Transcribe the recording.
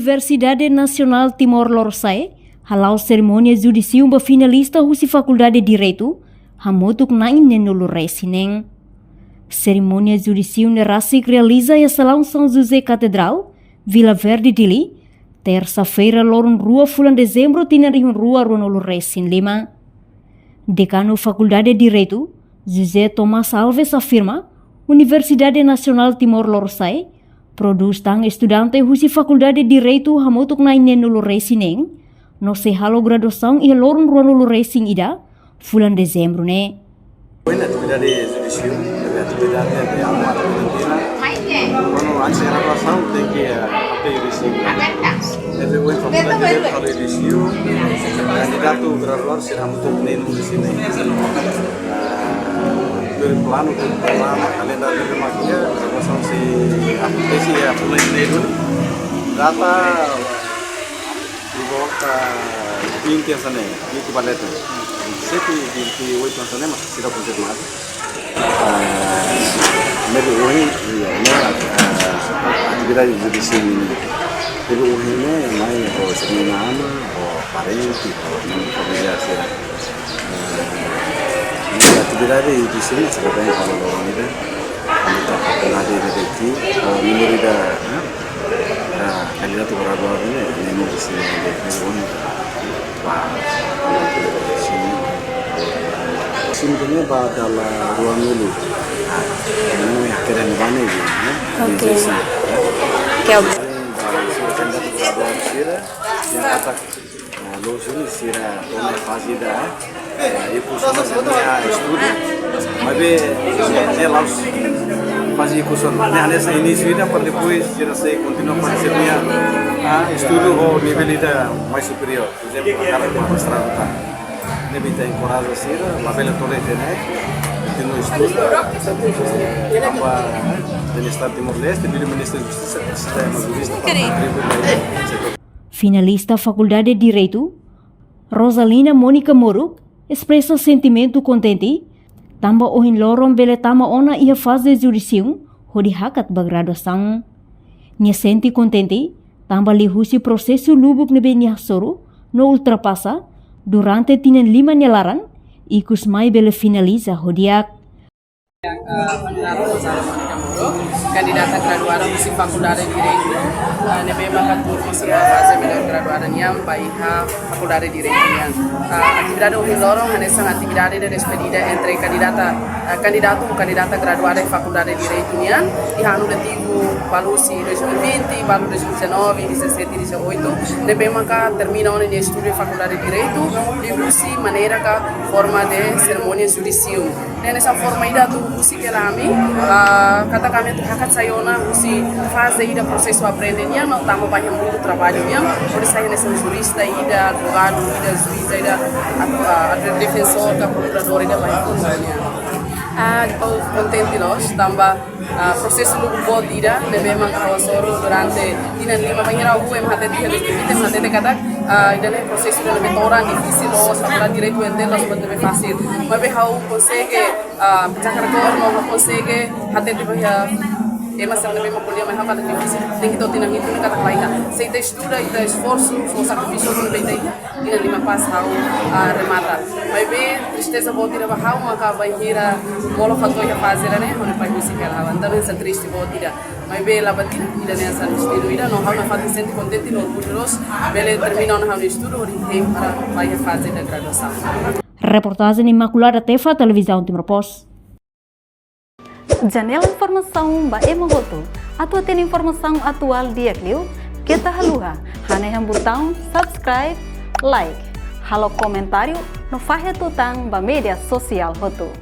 Universidade Nacional Timor-Leste, halau cerimônia judicium ba finalista husi Faculdade de Direito, hamotuk nain nenulu resineng. Cerimônia judicium nerasik realiza ya Salão São José Catedral, Vila Verde Dili, terça-feira lorun rua fulan dezembro tinarihun rua ronulu resin 5. Decano Faculdade de Direito, José Tomás Alves afirma, Universidade Nacional Timor-Leste produz tang estudante husi Faculdade de Direito hamotuk nain nenulu resineng, no se halo graduação e lorun ronulu resin ida, fulan dezembro ne. Buena atividade judicial, atividade de amal argentina. Quando antes da graduação tem que apelar judicial. Deve buat faculdade de kalau judicial, candidato graduar será muito bem no judicial. Plano pertama kalendário de magia, graduação se acontece a bulan Juni. Data di bawah 20 sana, 20 baleta. 28 sana masih tidak konfirmasi. Mereka ini atividade judicial ini. Mereka ini main atau seminar atau parenti atau familiar sih. Atividade judicial sebenarnya kalau orang ini kita pernah dideteksi menurut kandidat gradual ini memang di sini Sebenarnya pada ruang dulu, ini akhirnya mana ini? Oke. Kandidat gradual sira yang kata lulus ini sira tono fase dah, itu sama studi, tapi dia laus fase kursus. Ini ada ini sudah per depois sira saya continua fase dia studi o nível ida mais superior, por exemplo, a cara de magistrado. Deve ter encorajado a ser, a bela torrente, né? Tem no estudo, do Estado de Timor-Leste, do Ministério da Justiça, sistema jurista para contribuir. Finalista Faculdade de Direito, Rosalina Mônica Moro, expressa sentimento contente, tamba ohin lorom bele tama ona ia fase judicium, hodi hakat bagraduação. Nia senti contente, tamba lihusi prosesso lubuk nebe nia soro, no ultrapassa, durante tinan 5 nyelaran, ikus mai bele finaliza hodiak. Candidata graduada di Faculdade de Direito, nebe makatur misi fase melhor graduada niam baiha Faculdade de Direito niam. Atividade o lorong hanya sangat atividade de despedida entre candidata graduada di Faculdade de Direito niam, e ano de tigo balusi 2020, balu 2019, 17, 18, nebe maka termina on de estudo de Faculdade de Direito, e busi maneira ka forma de cerimônia judicium. Nessa forma ida tu busi kelami, kata kami hakat sayona busi fase ida processo aprendenia, não tamo banyak muito trabalho niam, por isso aí nessa jurista ida, advogado ida, juiz ida, defensor, procurador ida banyak coisa. Contente nós, também processo do bot ida, nebe mangkawasoro durante tinan 5 banyak aku em hateti hateti kata ida ne processo de mentora difícil nós para direito entender nós muito fácil, mas how consegue bicara corno, consegue hateti bahaya mas se nebe makulia mas how kata difícil, tem que tinan itu kata laika, se ita estuda ita esforço, o sacrifício do bem tinan 5 pas how remata, mas bem tristeza bot ida how maka bahira molo fato ya fazer né, onde pai música ela anda nessa triste bot ida, mas bem lá batina ida nessa estilo ida não how na faz sente contente no orgulhoso, bele termina no how estudo ori tem para vai fazer da graduação. Reportagem Imaculada Tefa, Televisão Timor-Post. Janela informação ba emogoto, atau tem informação atual dia kliu, kita haluha, hane yang botão subscribe, like, halo comentário, no fahe tutang ba media sosial hotu.